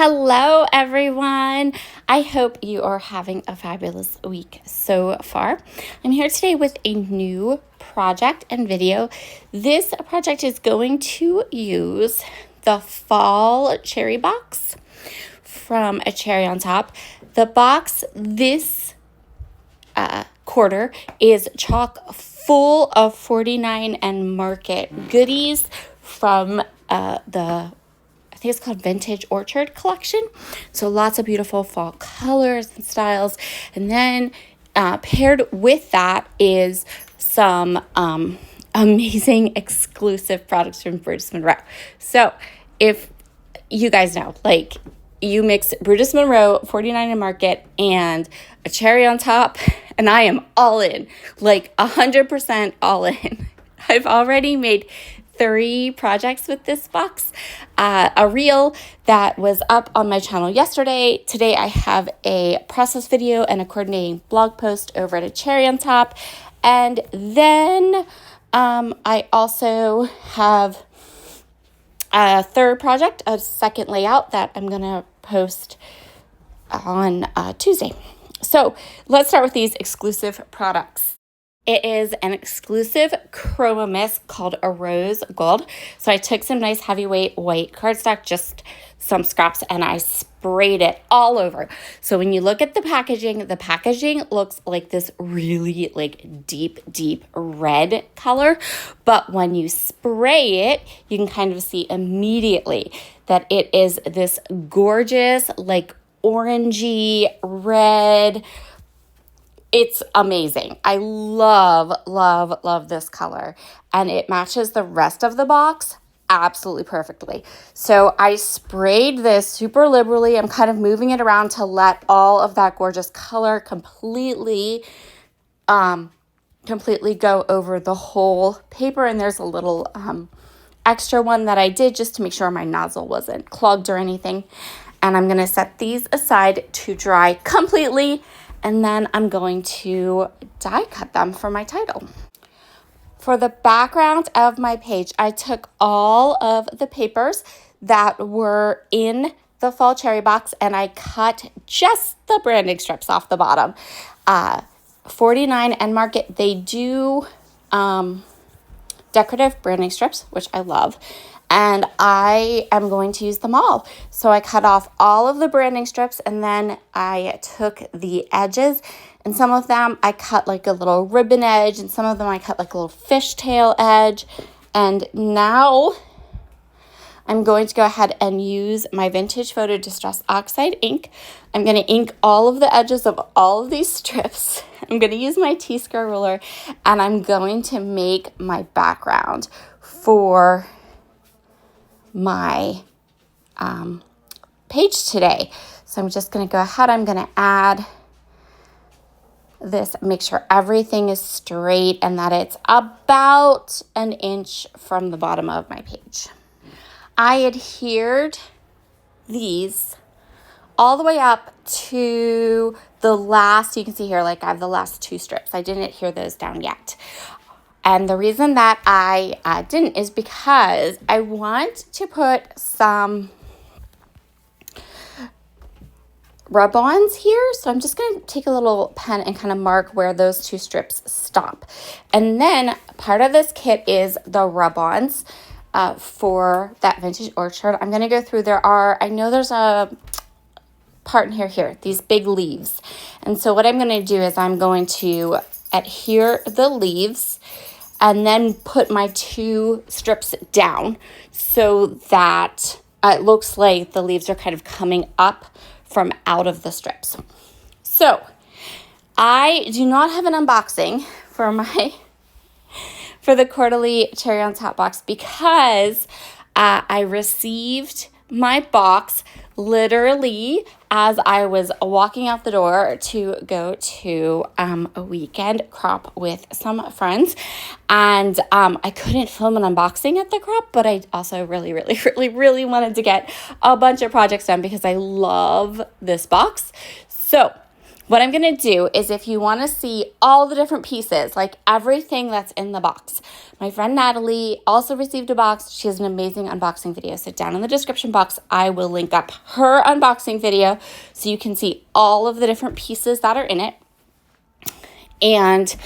Hello, everyone. I hope you are having a fabulous week so far. I'm here today with a new project and video. This project is going to use the fall cherry box from A Cherry on Top. The box this quarter is chock full of 49 and Market goodies from I think it's called Vintage Orchard Collection. So lots of beautiful fall colors and styles. And then paired with that is some amazing exclusive products from Brutus Monroe. So if you guys know, like, you mix Brutus Monroe, 49 and Market, and A Cherry on Top, and I am all in, like 100% all in. I've already made 3 projects with this box. A reel that was up on my channel yesterday. Today I have a process video and a coordinating blog post over at A Cherry on Top. And then I also have a third project, a second layout that I'm going to post on Tuesday. So let's start with these exclusive products. It is an exclusive chroma mist called a Rose Gold. So I took some nice heavyweight white cardstock, just some scraps, and I sprayed it all over. So when you look at the packaging looks like this really like deep red color. But when you spray it, you can kind of see immediately that it is this gorgeous like orangey red. It's amazing. I love this color, and it matches the rest of the box absolutely perfectly. So I sprayed this super liberally. I'm kind of moving it around to let all of that gorgeous color completely go over the whole paper. And there's a little extra one that I did just to make sure my nozzle wasn't clogged or anything. And I'm going to set these aside to dry completely. And then I'm going to die cut them for my title. For the background of my page, I took all of the papers that were in the fall cherry box and I cut just the branding strips off the bottom. 49 and Market, they do decorative branding strips, which I love. And I am going to use them all. So I cut off all of the branding strips, and then I took the edges, and some of them I cut like a little ribbon edge, and some of them I cut like a little fishtail edge. And now I'm going to go ahead and use my Vintage Photo Distress Oxide ink. I'm going to ink all of the edges of all of these strips. I'm going to use my T-square ruler, and I'm going to make my background for my page today. So I'm just going to go ahead. I'm going to add this, make sure everything is straight and that it's about an inch from the bottom of my page. I adhered these all the way up to the last, you can see here, like I have the last 2 strips. I didn't adhere those down yet. And the reason that I didn't is because I want to put some rub-ons here. So I'm just going to take a little pen and kind of mark where those 2 strips stop. And then part of this kit is the rub-ons for that Vintage Orchard. I'm going to go through, I know there's a part in here, these big leaves. And so what I'm going to do is I'm going to adhere the leaves and then put my 2 strips down so that it looks like the leaves are kind of coming up from out of the strips. So I do not have an unboxing for the quarterly Cherry on Top box because I received my box literally as I was walking out the door to go to a weekend crop with some friends. And I couldn't film an unboxing at the crop, but I also really wanted to get a bunch of projects done because I love this box. So what I'm going to do is, if you want to see all the different pieces, like everything that's in the box, my friend Natalie also received a box. She has an amazing unboxing video. So down in the description box, I will link up her unboxing video so you can see all of the different pieces that are in it. And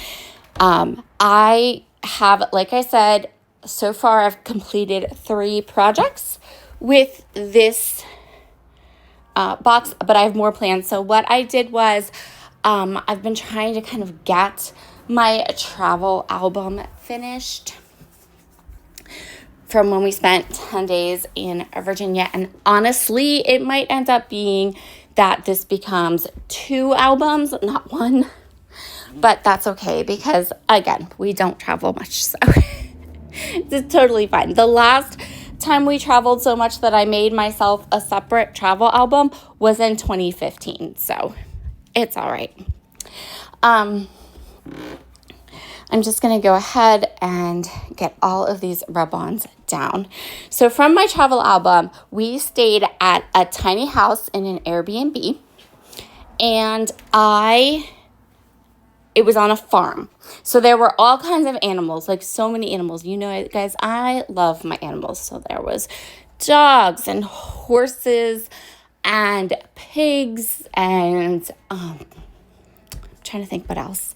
I have, like I said, so far I've completed 3 projects with this box, but I have more plans. So what I did was, I've been trying to kind of get my travel album finished from when we spent 10 days in Virginia. And honestly, it might end up being that this becomes 2 albums, not 1. But that's okay because, again, we don't travel much, so it's totally fine. The last time we traveled so much that I made myself a separate travel album was in 2015, so it's all right. I'm just going to go ahead and get all of these rub-ons down. So from my travel album, we stayed at a tiny house in an Airbnb, and it was on a farm. So there were all kinds of animals, like so many animals. You know, guys, I love my animals. So there was dogs and horses and pigs and I'm trying to think what else.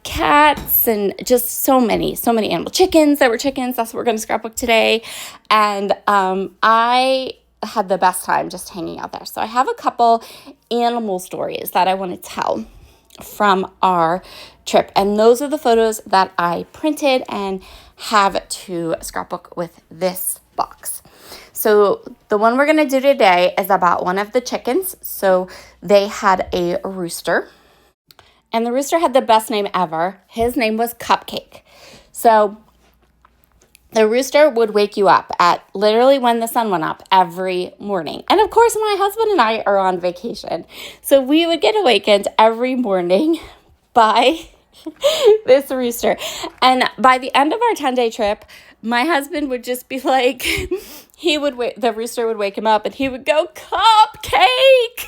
Cats and just so many animals. Chickens, there were chickens. That's what we're going to scrapbook today. And I had the best time just hanging out there. So I have a couple animal stories that I want to tell from our trip, and those are the photos that I printed and have to scrapbook with this box. So the one we're going to do today is about one of the chickens. So they had a rooster, and the rooster had the best name ever. His name was Cupcake. So the rooster would wake you up at literally when the sun went up every morning. And of course, my husband and I are on vacation. So we would get awakened every morning by this rooster. And by the end of our 10-day trip, my husband would just be like, the rooster would wake him up and he would go, Cupcake!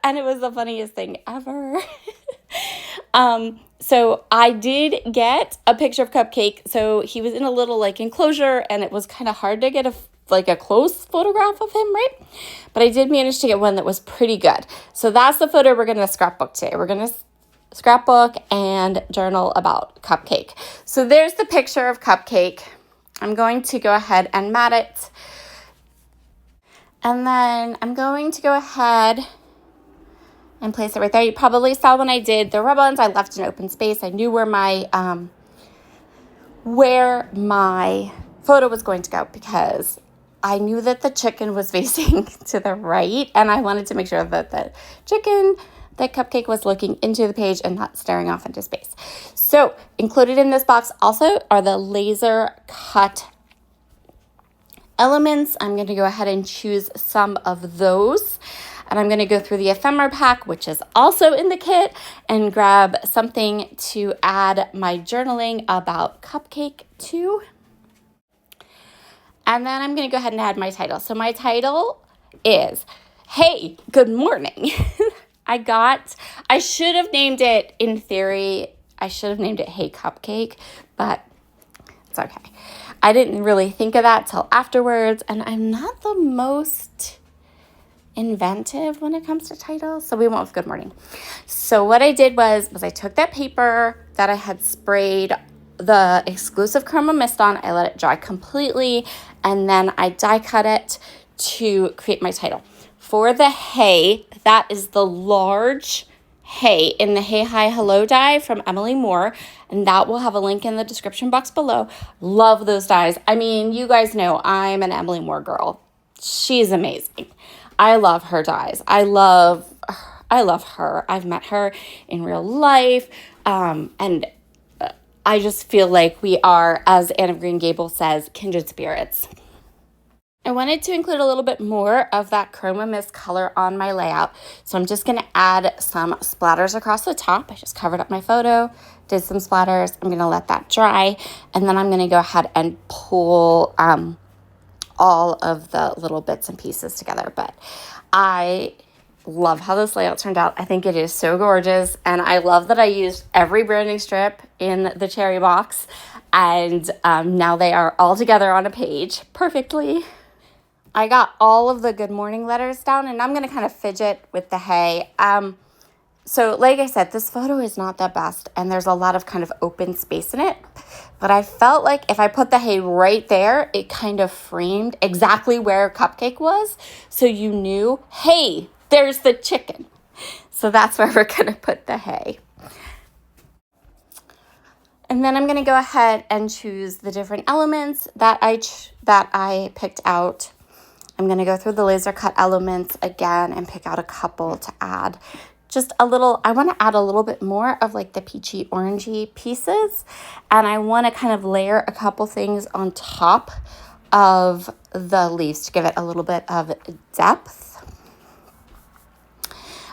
And it was the funniest thing ever. So I did get a picture of Cupcake. So he was in a little enclosure, and it was kind of hard to get a close photograph of him, right? But I did manage to get one that was pretty good. So that's the photo we're going to scrapbook today. We're going to scrapbook and journal about Cupcake. So there's the picture of Cupcake. I'm going to go ahead and mat it. And then I'm going to go ahead and place it right there. You probably saw when I did the rub-ons, I left an open space. I knew where my photo was going to go because I knew that the chicken was facing to the right, and I wanted to make sure that the chicken, that Cupcake, was looking into the page and not staring off into space. So included in this box also are the laser cut elements. I'm going to go ahead and choose some of those. And I'm going to go through the ephemera pack, which is also in the kit, and grab something to add my journaling about Cupcake to. And then I'm going to go ahead and add my title. So my title is, Hey, Good Morning. I should have named it, in theory, Hey Cupcake, but it's okay. I didn't really think of that till afterwards, and I'm not the most inventive when it comes to titles, so we went with Good Morning. So what I did was I took that paper that I had sprayed the exclusive chroma mist on, I let it dry completely, and then I die cut it to create my title. For the Hey, that is the large Hey in the Hey Hi Hello die from Emily Moore, and that will have a link in the description box below. Love those dies. I mean, you guys know I'm an Emily Moore girl. She's amazing. I love her dies. I love her. I've met her in real life. And I just feel like we are, as Anne of Green Gables says, kindred spirits. I wanted to include a little bit more of that chroma mist color on my layout. So I'm just going to add some splatters across the top. I just covered up my photo, did some splatters. I'm going to let that dry. And then I'm going to go ahead and pull all of the little bits and pieces together. But I love how this layout turned out. I think it is so gorgeous, and I love that I used every branding strip in the cherry box, and now they are all together on a page perfectly. I got all of the good morning letters down, and I'm going to kind of fidget with the hay. So like I said, this photo is not the best, and there's a lot of kind of open space in it. But I felt like if I put the hay right there, it kind of framed exactly where Cupcake was. So you knew, hey, there's the chicken. So that's where we're going to put the hay. And then I'm going to go ahead and choose the different elements that I picked out. I'm going to go through the laser cut elements again and pick out a couple to add. Just a little, I want to add a little bit more of like the peachy orangey pieces. And I want to kind of layer a couple things on top of the leaves to give it a little bit of depth.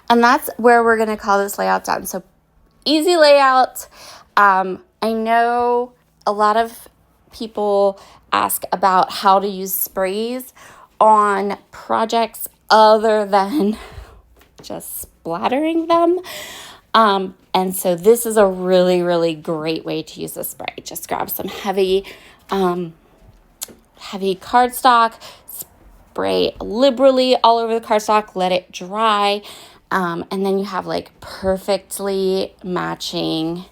And that's where we're going to call this layout done. So easy layout. I know a lot of people ask about how to use sprays on projects other than just splattering them. And so this is a really, really great way to use the spray. Just grab some heavy cardstock, spray liberally all over the cardstock, let it dry. And then you have like perfectly matching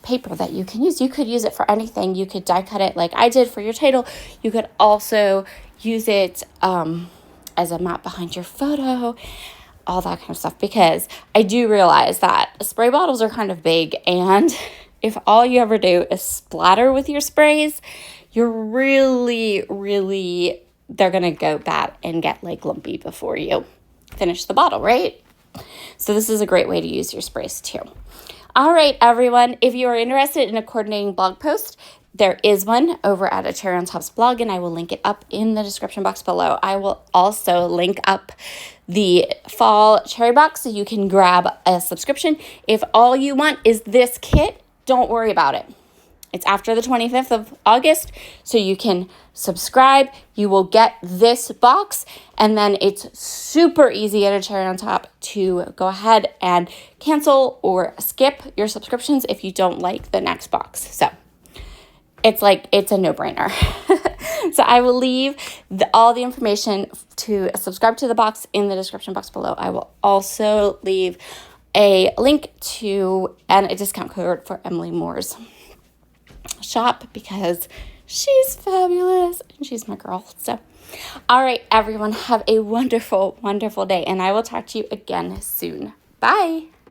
paper that you can use. You could use it for anything. You could die cut it like I did for your title. You could also use it as a map behind your photo, all that kind of stuff, because I do realize that spray bottles are kind of big, and if all you ever do is splatter with your sprays, you're really, they're going to go bad and get like lumpy before you finish the bottle, right? So this is a great way to use your sprays too. All right, everyone, if you are interested in a coordinating blog post, there is one over at A Cherry on Top's blog, and I will link it up in the description box below. I will also link up the fall cherry box so you can grab a subscription. If all you want is this kit, don't worry about it. It's after the 25th of August, so you can subscribe. You will get this box, and then it's super easy at A Cherry on Top to go ahead and cancel or skip your subscriptions if you don't like the next box. So it's a no-brainer. So I will leave all the information to subscribe to the box in the description box below. I will also leave a link to and a discount code for Emily Moore's shop because she's fabulous and she's my girl. So, all right, everyone, have a wonderful, wonderful day, and I will talk to you again soon. Bye.